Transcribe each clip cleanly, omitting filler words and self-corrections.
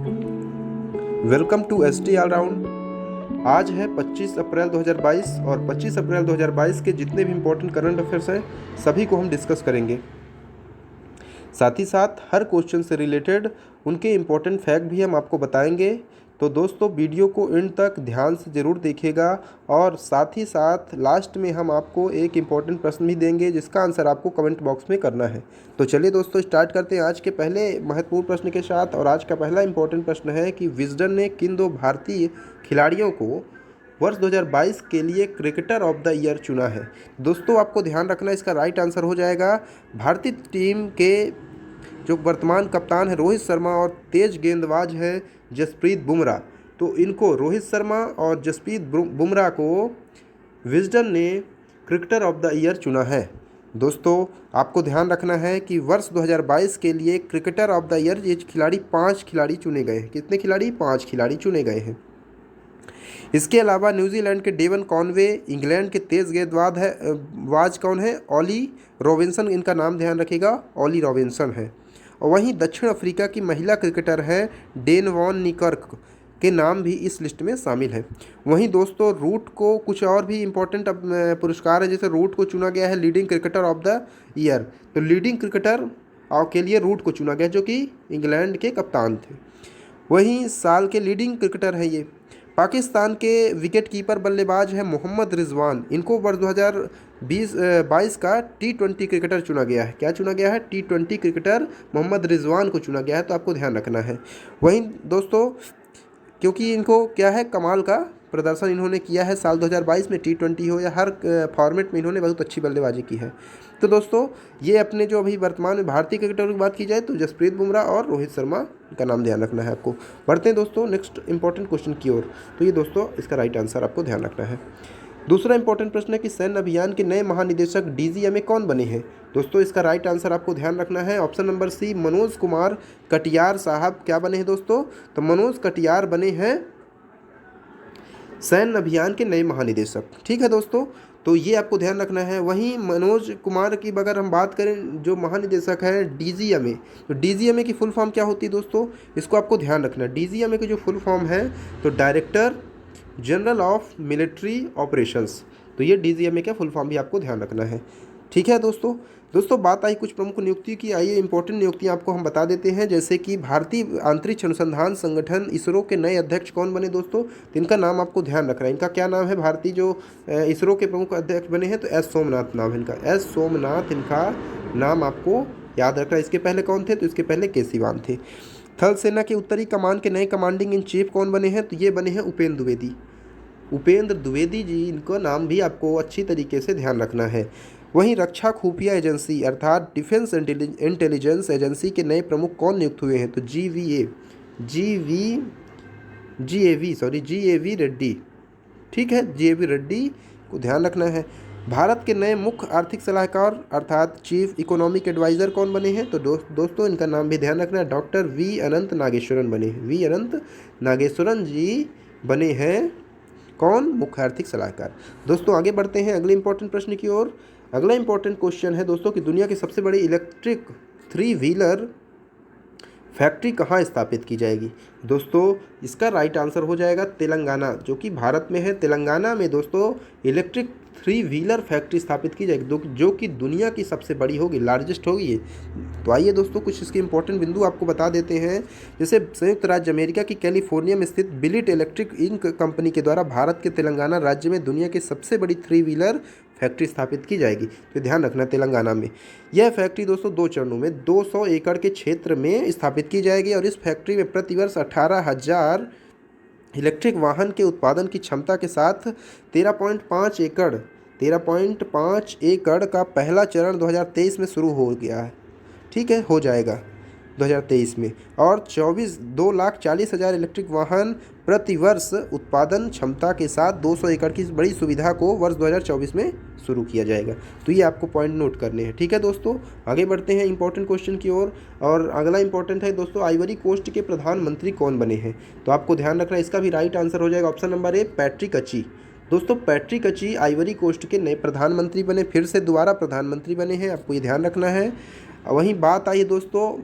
Welcome to ST all-round. आज है 25 अप्रैल 2022 और 25 अप्रैल 2022 के जितने भी इम्पोर्टेंट करंट अफेयर्स हैं सभी को हम डिस्कस करेंगे। साथ ही साथ हर क्वेश्चन से रिलेटेड उनके इम्पोर्टेंट फैक्ट भी हम आपको बताएंगे। तो दोस्तों वीडियो को एंड तक ध्यान से ज़रूर देखिएगा और साथ ही साथ लास्ट में हम आपको एक इम्पोर्टेंट प्रश्न भी देंगे जिसका आंसर आपको कमेंट बॉक्स में करना है। तो चलिए दोस्तों स्टार्ट करते हैं आज के पहले महत्वपूर्ण प्रश्न के साथ। और आज का पहला इम्पोर्टेंट प्रश्न है कि विजडन ने किन दो भारतीय खिलाड़ियों को वर्ष 2022 के लिए क्रिकेटर ऑफ द ईयर चुना है। दोस्तों आपको ध्यान रखना इसका राइट आंसर हो जाएगा भारतीय टीम के जो वर्तमान कप्तान है रोहित शर्मा और तेज गेंदबाज है जसप्रीत बुमराह। तो इनको रोहित शर्मा और जसप्रीत बुमराह को विजडन ने क्रिकेटर ऑफ द ईयर चुना है। दोस्तों आपको ध्यान रखना है कि वर्ष 2022 के लिए क्रिकेटर ऑफ द ईयर ये खिलाड़ी 5 खिलाड़ी चुने गए हैं। कितने खिलाड़ी? 5 खिलाड़ी चुने गए हैं। इसके अलावा न्यूजीलैंड के डेवन कॉनवे, इंग्लैंड के तेज गेंदबाज कौन है? ऑली रॉबिन्सन, इनका नाम ध्यान रखिएगा, ऑली रॉबिन्सन है। और वहीं दक्षिण अफ्रीका की महिला क्रिकेटर है डेन वॉन निकर्क के नाम भी इस लिस्ट में शामिल है। वहीं दोस्तों रूट को कुछ और भी इम्पोर्टेंट पुरस्कार है, जैसे रूट को चुना गया है leading cricketer of the year. तो लीडिंग क्रिकेटर के लिए रूट को चुना गया जो कि इंग्लैंड के कप्तान थे। वहीं साल के लीडिंग क्रिकेटर हैं ये। पाकिस्तान के विकेट कीपर बल्लेबाज है मोहम्मद रिजवान, इनको वर्ष 2022 का T20 क्रिकेटर चुना गया है। क्या चुना गया है? T20 क्रिकेटर मोहम्मद रिजवान को चुना गया है, तो आपको ध्यान रखना है। वहीं दोस्तों क्योंकि इनको क्या है, कमाल का प्रदर्शन इन्होंने किया है साल 2022 में, T20 हो या हर फॉर्मेट में इन्होंने बहुत अच्छी बल्लेबाजी की है। तो दोस्तों ये अपने जो अभी वर्तमान में भारतीय क्रिकेटरों की बात की जाए तो जसप्रीत बुमराह और रोहित शर्मा का नाम ध्यान रखना है आपको। बढ़ते हैं दोस्तों नेक्स्ट इंपॉर्टेंट क्वेश्चन की ओर। तो ये दोस्तों इसका राइट आंसर आपको ध्यान रखना है। दूसरा इंपॉर्टेंट प्रश्न है कि सैन्य अभियान के नए महानिदेशक DGMA कौन बने हैं। दोस्तों इसका राइट आंसर आपको ध्यान रखना है। Option number C Manoj Kumar Katiyar साहब क्या बने हैं दोस्तों? तो मनोज कटियार बने हैं सैन्य अभियान के नए महानिदेशक। ठीक है दोस्तों, तो ये आपको ध्यान रखना है। वहीं मनोज कुमार की अगर हम बात करें जो महानिदेशक है DGMA, तो DGMA की फुल फॉर्म क्या होती है दोस्तों? इसको आपको ध्यान रखना है। DGMA की जो फुल फॉर्म है तो director general of military operations. तो ये DGMA का फुल फॉर्म भी आपको ध्यान रखना है। ठीक है दोस्तों बात आई कुछ प्रमुख नियुक्ति की। आइए इंपॉर्टेंट नियुक्तियां आपको हम बता देते हैं। जैसे कि भारतीय अंतरिक्ष अनुसंधान संगठन इसरो के नए अध्यक्ष कौन बने दोस्तों? तो इनका नाम आपको ध्यान रखना है। इनका क्या नाम है? भारतीय जो इसरो के प्रमुख अध्यक्ष बने हैं तो S सोमनाथ नाम है इनका, S सोमनाथ इनका नाम आपको याद रखना है। इसके पहले कौन थे? तो इसके पहले के सिवान थे। थल सेना के उत्तरी कमान के नए कमांडिंग इन चीफ कौन बने हैं? तो ये बने हैं उपेंद्र द्विवेदी जी, इनका नाम भी आपको अच्छी तरीके से ध्यान रखना है। वहीं रक्षा खुफिया एजेंसी अर्थात डिफेंस इंटेलिजेंस एजेंसी के नए प्रमुख कौन नियुक्त हुए हैं? तो GAV रेड्डी। ठीक है, GAV रेड्डी को ध्यान रखना है। भारत के नए मुख्य आर्थिक सलाहकार अर्थात चीफ इकोनॉमिक एडवाइज़र कौन बने हैं? तो दोस्तों इनका नाम भी ध्यान रखना है, डॉक्टर V अनंत नागेश्वरन बने हैं। V अनंत नागेश्वरन जी बने हैं कौन? मुख्य आर्थिक सलाहकार। दोस्तों आगे बढ़ते हैं अगले इंपॉर्टेंट प्रश्न की ओर। अगला इंपॉर्टेंट क्वेश्चन है दोस्तों कि दुनिया की सबसे बड़ी इलेक्ट्रिक 3 व्हीलर फैक्ट्री कहाँ स्थापित की जाएगी। दोस्तों इसका राइट आंसर हो जाएगा तेलंगाना, जो कि भारत में है। तेलंगाना में दोस्तों इलेक्ट्रिक 3 व्हीलर फैक्ट्री स्थापित की जाएगी जो कि दुनिया की सबसे बड़ी होगी, लार्जेस्ट होगी ये। तो आइए दोस्तों कुछ इसके इंपॉर्टेंट बिंदु आपको बता देते हैं। जैसे संयुक्त राज्य अमेरिका की कैलिफोर्निया में स्थित बिलिट इलेक्ट्रिक इंक कंपनी के द्वारा भारत के तेलंगाना राज्य में दुनिया की सबसे बड़ी 3 व्हीलर फैक्ट्री स्थापित की जाएगी। तो ध्यान रखना तेलंगाना में। यह फैक्ट्री दोस्तों 2 चरणों में 200 एकड़ के क्षेत्र में स्थापित की जाएगी और इस फैक्ट्री में प्रतिवर्ष 18,000 इलेक्ट्रिक वाहन के उत्पादन की क्षमता के साथ 13.5 एकड़ का पहला चरण 2023 में शुरू हो गया है। ठीक है, हो जाएगा 2023 में। और 2,40,000 इलेक्ट्रिक वाहन प्रतिवर्ष उत्पादन क्षमता के साथ 200 एकड़ की बड़ी सुविधा को वर्ष 2024 में शुरू किया जाएगा। तो ये आपको पॉइंट नोट करने हैं। ठीक है दोस्तों, आगे बढ़ते हैं इंपॉर्टेंट क्वेश्चन की ओर। और अगला इंपॉर्टेंट है दोस्तों आइवरी कोस्ट के प्रधानमंत्री कौन बने हैं। तो आपको ध्यान रखना है, इसका भी राइट आंसर हो जाएगा ऑप्शन नंबर ए पैट्रिक अची। दोस्तों पैट्रिक अची आइवरी कोस्ट के नए प्रधानमंत्री बने, फिर से दोबारा प्रधानमंत्री बने हैं, आपको ये ध्यान रखना है। वहीं बात आई दोस्तों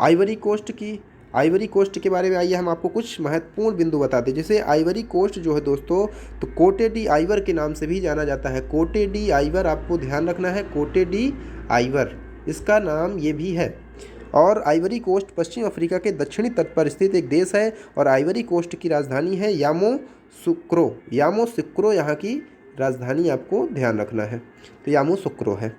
आइवरी कोस्ट की। आइवरी कोस्ट के बारे में आइए हम आपको कुछ महत्वपूर्ण बिंदु बताते हैं। जैसे आइवरी कोस्ट जो है दोस्तों, तो कोटे डी आइवर के नाम से भी जाना जाता है। कोटे डी आइवर आपको ध्यान रखना है, कोटे डी आइवर इसका नाम ये भी है। और आइवरी कोस्ट पश्चिम अफ्रीका के दक्षिणी तट पर स्थित एक देश है और आइवरी कोस्ट की राजधानी है यामोसुक्रो। यामोसुक्रो यहाँ की राजधानी आपको ध्यान रखना है, तो यामोसुक्रो है।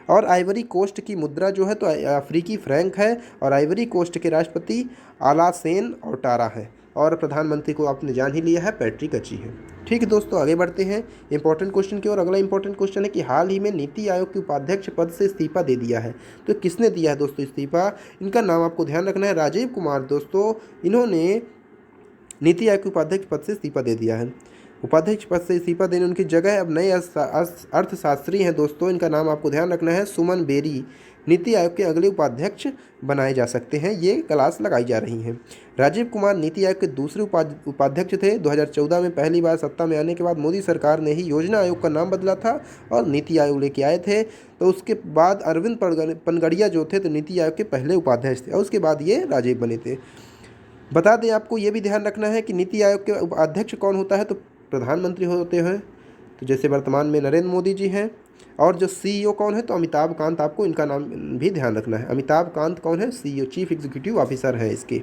और आइवरी कोस्ट की मुद्रा जो है तो अफ्रीकी फ्रैंक है और आइवरी कोस्ट के राष्ट्रपति अलासेन ouattara है और प्रधानमंत्री को आपने जान ही लिया है, पैट्रिक अची है। ठीक है दोस्तों, आगे बढ़ते हैं इंपॉर्टेंट क्वेश्चन की ओर। अगला इंपॉर्टेंट क्वेश्चन है कि हाल ही में नीति आयोग के उपाध्यक्ष पद से इस्तीफा दे दिया है, तो किसने दिया है दोस्तों इस्तीफा? इनका नाम आपको ध्यान रखना है, राजीव कुमार। दोस्तों इन्होंने नीति आयोग के उपाध्यक्ष पद से इस्तीफा दे दिया है। उपाध्यक्ष पद से इस्तीफा देने उनकी जगह अब नए अर्थशास्त्री हैं दोस्तों, इनका नाम आपको ध्यान रखना है, सुमन बेरी। नीति आयोग के अगले उपाध्यक्ष बनाए जा सकते हैं, ये क्लास लगाई जा रही हैं। राजीव कुमार नीति आयोग के दूसरे उपाध्यक्ष थे। 2014 में पहली बार सत्ता में आने के बाद मोदी सरकार ने ही योजना आयोग का नाम बदला था और नीति आयोग लेके आए थे। तो उसके बाद अरविंद पनगड़िया जो थे तो नीति आयोग के पहले उपाध्यक्ष थे और उसके बाद ये राजीव बने थे। बता दें आपको ये भी ध्यान रखना है कि नीति आयोग के उपाध्यक्ष कौन होता है, तो प्रधानमंत्री होते हैं। तो जैसे वर्तमान में नरेंद्र मोदी जी हैं। और जो सीईओ कौन है, तो अमिताभ कांत, आपको इनका नाम भी ध्यान रखना है। अमिताभ कांत कौन है? सीईओ, चीफ एग्जीक्यूटिव ऑफिसर है इसके।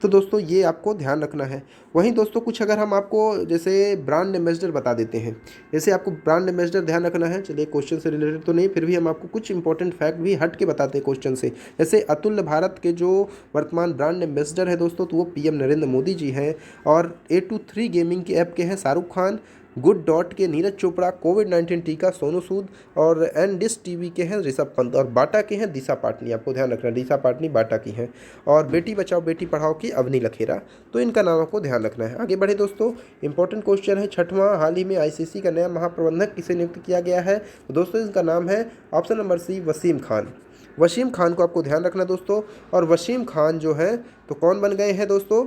तो दोस्तों ये आपको ध्यान रखना है। वहीं दोस्तों कुछ अगर हम आपको जैसे ब्रांड एम्बेसडर बता देते हैं, जैसे आपको ब्रांड एम्बेसडर ध्यान रखना है। चलिए क्वेश्चन से रिलेटेड तो नहीं, फिर भी हम आपको कुछ इंपॉर्टेंट फैक्ट भी हट के बताते हैं क्वेश्चन से। जैसे अतुल्य भारत के जो वर्तमान ब्रांड एम्बेसडर है दोस्तों, तो वो पीएम नरेंद्र मोदी जी हैं। और A23 गेमिंग के ऐप के हैं शाहरुख खान। गुड डॉट के नीरज चोपड़ा। कोविड-19 टीका सोनू सूद। और एनडिस टीवी के हैं ऋषभ पंत। और बाटा के हैं दिशा पाटनी, आपको ध्यान रखना है, दिशा पाटनी बाटा की हैं। और बेटी बचाओ बेटी पढ़ाओ की अवनी लखेरा, तो इनका नाम आपको ध्यान रखना है। आगे बढ़े दोस्तों, इंपॉर्टेंट क्वेश्चन है 6वां, हाल ही में आईसीसी का नया महाप्रबंधक किसे नियुक्त किया गया है? तो दोस्तों इसका नाम है option number C, Wasim Khan. Wasim Khan को आपको ध्यान रखना दोस्तों। और वसीम खान जो है तो कौन बन गए हैं दोस्तों?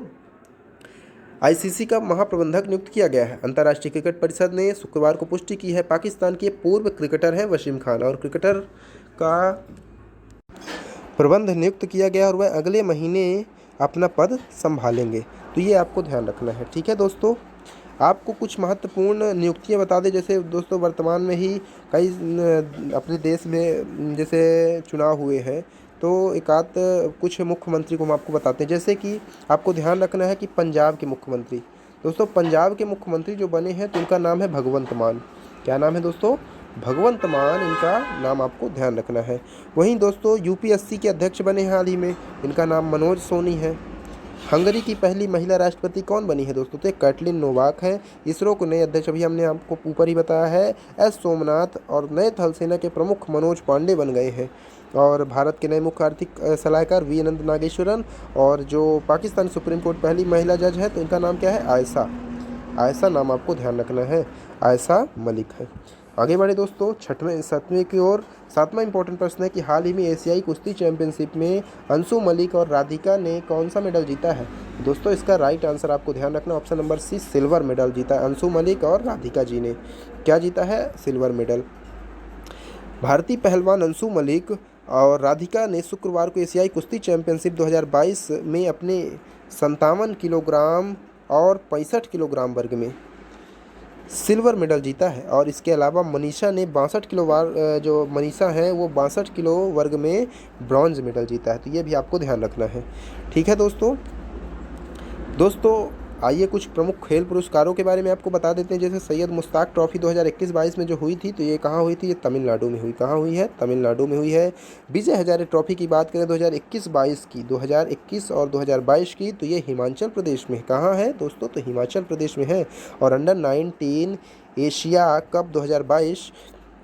आईसीसी का महाप्रबंधक नियुक्त किया गया है। अंतर्राष्ट्रीय क्रिकेट परिषद ने शुक्रवार को पुष्टि की है। पाकिस्तान के पूर्व क्रिकेटर हैं वसीम खान और क्रिकेटर का प्रबंध नियुक्त किया गया और वह अगले महीने अपना पद संभालेंगे, तो ये आपको ध्यान रखना है। ठीक है दोस्तों, आपको कुछ महत्वपूर्ण नियुक्तियां बता दें। जैसे दोस्तों वर्तमान में ही कई अपने देश में जैसे चुनाव हुए हैं, तो एक आध कुछ मुख्यमंत्री को हम आपको बताते हैं। जैसे कि आपको ध्यान रखना है कि पंजाब के मुख्यमंत्री, दोस्तों पंजाब के मुख्यमंत्री जो बने हैं तो उनका नाम है भगवंत मान। क्या नाम है दोस्तों? भगवंत मान, इनका नाम आपको ध्यान रखना है। वहीं दोस्तों यूपीएससी के अध्यक्ष बने हैं हाल ही में, इनका नाम मनोज सोनी है। हंगरी की पहली महिला राष्ट्रपति कौन बनी है दोस्तों? तो कैटलिन नोवाक है। इसरो के नए अध्यक्ष अभी हमने आपको ऊपर ही बताया है एस सोमनाथ। और नए थल सेना के प्रमुख मनोज पांडे बन गए हैं। और भारत के नए मुख्य आर्थिक सलाहकार वी अनंत नागेश्वरन। और जो पाकिस्तान सुप्रीम कोर्ट पहली महिला जज है तो इनका नाम क्या है? आयशा नाम आपको ध्यान रखना है, आयशा मलिक है। आगे बढ़े दोस्तों 7वें की ओर। 7वां इंपॉर्टेंट प्रश्न है कि हाल ही में एशियाई कुश्ती चैंपियनशिप में अंशु मलिक और राधिका ने कौन सा मेडल जीता है? दोस्तों इसका राइट आंसर आपको ध्यान रखना, option number C, silver medal जीता है। अंशु मलिक और राधिका जी ने क्या जीता है? Silver medal. भारतीय पहलवान अंशु मलिक और राधिका ने शुक्रवार को एशियाई कुश्ती चैंपियनशिप 2022 में अपने 57 किलोग्राम और 65 किलोग्राम वर्ग में सिल्वर मेडल जीता है। और इसके अलावा मनीषा ने 62 किलो जो मनीषा है वो 62 किलो वर्ग में ब्रॉन्ज मेडल जीता है, तो ये भी आपको ध्यान रखना है। ठीक है दोस्तों आइए कुछ प्रमुख खेल पुरस्कारों के बारे में आपको बता देते हैं। जैसे सैयद मुश्ताक ट्रॉफी 2021-22 में जो हुई थी, तो ये कहाँ हुई थी? ये तमिलनाडु में हुई। कहाँ हुई है? तमिलनाडु में हुई है। विजय हजारे ट्रॉफी की बात करें 2021-22 की, 2021 और 2022 की, तो ये हिमाचल प्रदेश में कहाँ है दोस्तों? तो हिमाचल प्रदेश में है। और अंडर 19 एशिया कप 2022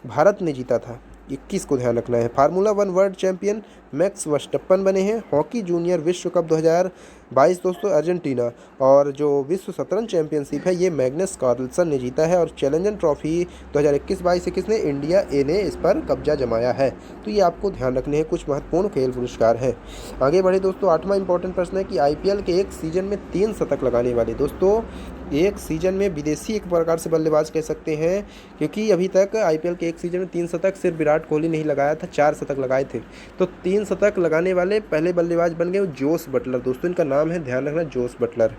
भारत ने जीता था। 21 को ध्यान रखना है। फार्मूला 1 वर्ल्ड चैंपियन मैक्स वर्स्टप्पन बने हैं। हॉकी जूनियर विश्व कप 2022 दोस्तों अर्जेंटीना। और जो विश्व शतरंज चैंपियनशिप है ये मैग्नस कार्लसन ने जीता है। और चैलेंजर ट्रॉफी 2021-22 ने इंडिया ए ने इस पर कब्जा जमाया है, तो ये आपको ध्यान रखने हैं। कुछ महत्वपूर्ण खेल पुरस्कार हैं। आगे बढ़े दोस्तों 8वां इंपॉर्टेंट प्रश्न है कि आईपीएल के एक सीजन में 3 शतक लगाने वाले, दोस्तों एक सीजन में विदेशी एक प्रकार से बल्लेबाज कह सकते हैं, क्योंकि अभी तक आईपीएल के एक सीजन में 3 शतक सिर्फ विराट कोहली नहीं लगाया था, 4 शतक लगाए थे। तो 3 3 शतक लगाने वाले पहले बल्लेबाज बन गए जोस बटलर। दोस्तों इनका नाम है, ध्यान रखना, जोस बटलर।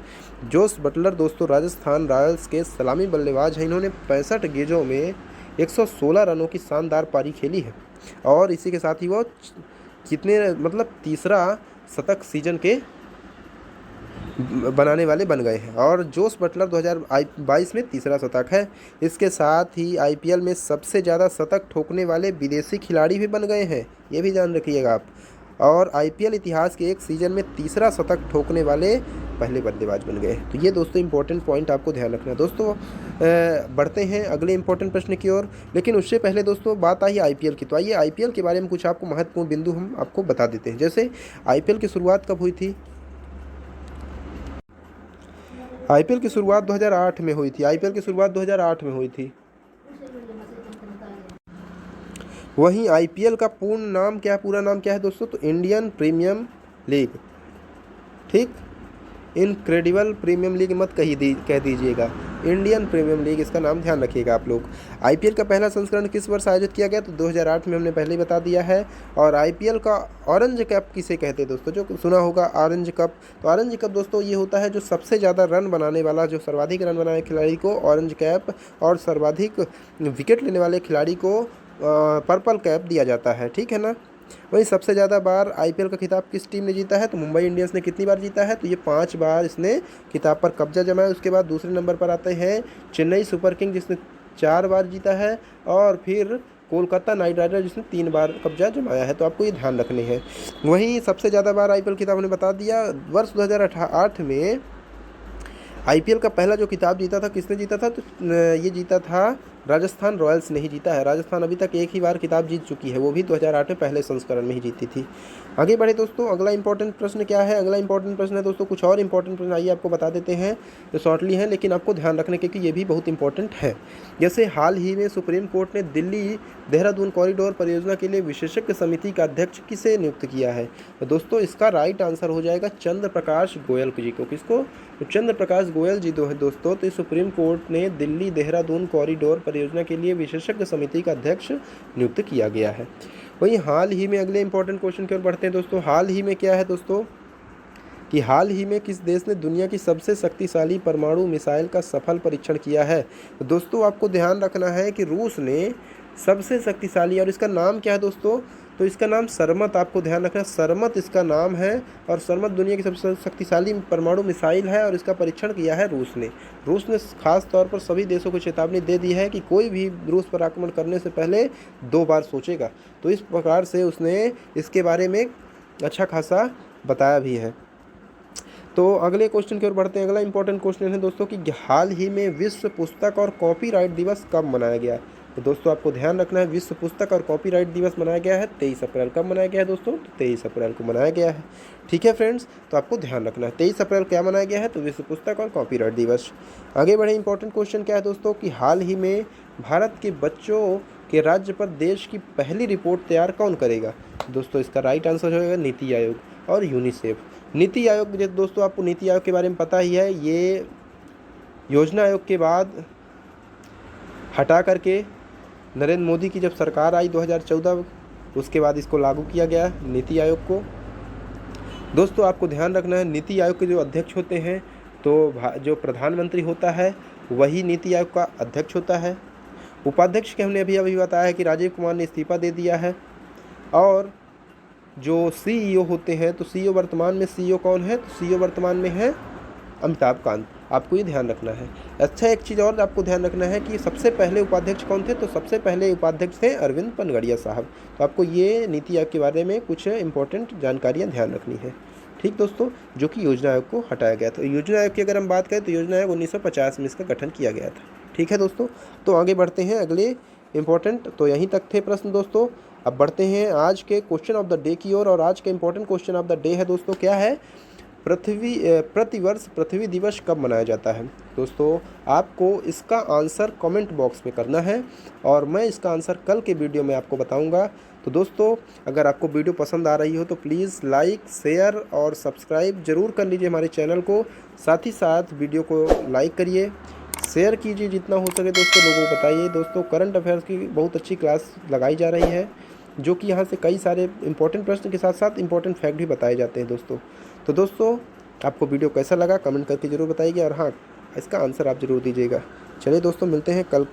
जोस बटलर दोस्तों राजस्थान रॉयल्स के सलामी बल्लेबाज हैं। इन्होंने 65 गेंदों में 116 रनों की शानदार पारी खेली है और इसी के साथ ही वो कितने मतलब तीसरा शतक सीजन के बनाने वाले बन गए हैं और जोस बटलर 2022 में तीसरा शतक है। इसके साथ ही आईपीएल में सबसे ज़्यादा शतक ठोकने वाले विदेशी खिलाड़ी भी बन गए हैं, ये भी जान रखिएगा आप। और आईपीएल इतिहास के एक सीज़न में तीसरा शतक ठोकने वाले पहले बल्लेबाज बन गए। तो ये दोस्तों इंपॉर्टेंट पॉइंट आपको ध्यान रखना है। दोस्तों बढ़ते हैं अगले इंपॉर्टेंट प्रश्न की ओर, लेकिन उससे पहले दोस्तों बात आई आईपीएल की। तो आइए आईपीएल के बारे में कुछ आपको महत्वपूर्ण बिंदु हम आपको बता देते हैं। जैसे आईपीएल की शुरुआत कब हुई थी? आईपीएल की शुरुआत 2008 में हुई थी। आईपीएल की शुरुआत 2008 में हुई थी। वहीं आईपीएल का पूरा नाम क्या है दोस्तों? तो इंडियन प्रीमियम लीग। ठीक, इनक्रेडिबल प्रीमियम लीग मत कह दीजिएगा, इंडियन प्रीमियम लीग इसका नाम ध्यान रखिएगा आप लोग। आईपीएल का पहला संस्करण किस वर्ष आयोजित किया गया? तो 2008 में हमने पहले ही बता दिया है। और आईपीएल का ऑरेंज कप किसे कहते हैं दोस्तों? जो सुना होगा ऑरेंज कप। तो ऑरेंज कप दोस्तों ये होता है जो सबसे ज़्यादा रन बनाने वाला, जो सर्वाधिक रन बनाने खिलाड़ी को ऑरेंज कैप और सर्वाधिक विकेट लेने वाले खिलाड़ी को पर्पल कैप दिया जाता है। ठीक है ना। वहीं सबसे ज़्यादा बार आईपीएल का खिताब किस टीम ने जीता है? तो मुंबई इंडियंस ने कितनी बार जीता है? तो ये 5 बार इसने खिताब पर कब्जा जमाया। उसके बाद दूसरे नंबर पर आते हैं चेन्नई सुपर किंग जिसने 4 बार जीता है और फिर कोलकाता नाइट राइडर जिसने 3 बार कब्जा जमाया है। तो आपको ये ध्यान रखनी है। वहीं सबसे ज़्यादा बार आईपीएल खिताब ने बता दिया। वर्ष 2008 में आईपीएल का पहला जो खिताब जीता था किसने जीता था? तो ये जीता था राजस्थान रॉयल्स ने ही जीता है। राजस्थान अभी तक एक ही बार खिताब जीत चुकी है, वो भी 2008 में पहले संस्करण में ही जीती थी। आगे बढ़े दोस्तों, अगला इंपॉर्टेंट प्रश्न क्या है? अगला इंपॉर्टेंट प्रश्न है दोस्तों, कुछ और इंपॉर्टेंट प्रश्न आइए आपको बता देते हैं। तो शॉर्टली हैं लेकिन आपको ध्यान रखने क्योंकि ये भी बहुत इंपॉर्टेंट है। जैसे हाल ही में सुप्रीम कोर्ट ने दिल्ली देहरादून कॉरिडोर परियोजना के लिए विशेषज्ञ समिति का अध्यक्ष किसे नियुक्त किया है? तो दोस्तों इसका राइट आंसर हो जाएगा चंद्र प्रकाश गोयल जी को। किसको? तो चंद्र प्रकाश गोयल जी दोस्तों। तो सुप्रीम कोर्ट ने दिल्ली देहरादून कॉरिडोर परियोजना के लिए विशेषज्ञ समिति का अध्यक्ष नियुक्त किया गया है। वहीं हाल ही में अगले इंपॉर्टेंट क्वेश्चन की ओर बढ़ते हैं दोस्तों। हाल ही में क्या है दोस्तों कि हाल ही में किस देश ने दुनिया की सबसे शक्तिशाली परमाणु मिसाइल का सफल परीक्षण किया है? तो दोस्तों आपको ध्यान रखना है कि रूस ने सबसे शक्तिशाली, और इसका नाम क्या है दोस्तों? तो इसका नाम सरमत, आपको ध्यान रखना, सरमत इसका नाम है। और सरमत दुनिया की सबसे शक्तिशाली परमाणु मिसाइल है और इसका परीक्षण किया है रूस ने। रूस ने खास तौर पर सभी देशों को चेतावनी दे दी है कि कोई भी रूस पर आक्रमण करने से पहले 2 बार सोचेगा। तो इस प्रकार से उसने इसके बारे में अच्छा खासा बताया भी है। तो अगले क्वेश्चन की ओर बढ़ते हैं। अगला इंपॉर्टेंट क्वेश्चन है दोस्तों कि हाल ही में विश्व पुस्तक और कॉपीराइट दिवस कब मनाया गया? तो दोस्तों आपको ध्यान रखना है, विश्व पुस्तक और कॉपीराइट दिवस मनाया गया है 23 अप्रैल। कब मनाया गया है दोस्तों? तो 23 अप्रैल को मनाया गया है। ठीक है फ्रेंड्स, तो आपको ध्यान रखना है 23 अप्रैल क्या मनाया गया है? तो विश्व पुस्तक और कॉपीराइट दिवस। आगे बढ़े, इंपॉर्टेंट क्वेश्चन क्या है दोस्तों कि हाल ही में भारत के बच्चों के राज्य पर देश की पहली रिपोर्ट तैयार कौन करेगा? दोस्तों इसका राइट आंसर होगा नीति आयोग और यूनिसेफ। नीति आयोग दोस्तों, आपको नीति आयोग के बारे में पता ही है, ये योजना आयोग के बाद हटा करके नरेंद्र मोदी की जब सरकार आई 2014, उसके बाद इसको लागू किया गया नीति आयोग को। दोस्तों आपको ध्यान रखना है, नीति आयोग के जो अध्यक्ष होते हैं तो जो प्रधानमंत्री होता है वही नीति आयोग का अध्यक्ष होता है। उपाध्यक्ष के हमने अभी बताया है कि राजीव कुमार ने इस्तीफा दे दिया है। और जो सीईओ होते हैं, तो सीईओ वर्तमान में सीईओ कौन है? तो सीईओ वर्तमान में है अमिताभ कांत। आपको ये ध्यान रखना है। अच्छा, एक चीज़ और आपको ध्यान रखना है कि सबसे पहले उपाध्यक्ष कौन थे? तो सबसे पहले उपाध्यक्ष थे अरविंद पनगड़िया साहब। तो आपको ये नीति आयोग के बारे में कुछ इंपॉर्टेंट जानकारियाँ ध्यान रखनी है। ठीक दोस्तों, जो कि योजना आयोग को हटाया गया था। योजना आयोग की अगर हम बात करें तो योजना आयोग 1950 में इसका गठन किया गया था। ठीक है दोस्तों, तो आगे बढ़ते हैं अगले इंपॉर्टेंट, तो यहीं तक थे प्रश्न दोस्तों। अब बढ़ते हैं आज के क्वेश्चन ऑफ द डे की ओर। और आज का important question of the day है दोस्तों, क्या है? प्रतिवर्ष पृथ्वी दिवस कब मनाया जाता है? दोस्तों आपको इसका आंसर कमेंट बॉक्स में करना है और मैं इसका आंसर कल के वीडियो में आपको बताऊंगा। तो दोस्तों अगर आपको वीडियो पसंद आ रही हो तो प्लीज़ लाइक, शेयर और सब्सक्राइब ज़रूर कर लीजिए हमारे चैनल को। साथ ही साथ वीडियो को लाइक करिए, शेयर कीजिए जितना हो सके दोस्तों, लोगों को बताइए। दोस्तों करंट अफेयर्स की बहुत अच्छी क्लास लगाई जा रही है जो कि यहाँ से कई सारे इंपॉर्टेंट प्रश्न के साथ साथ इंपॉर्टेंट फैक्ट भी बताए जाते हैं दोस्तों। तो दोस्तों आपको वीडियो कैसा लगा कमेंट करके ज़रूर बताइएगा, और हाँ इसका आंसर आप ज़रूर दीजिएगा। चलिए दोस्तों मिलते हैं कल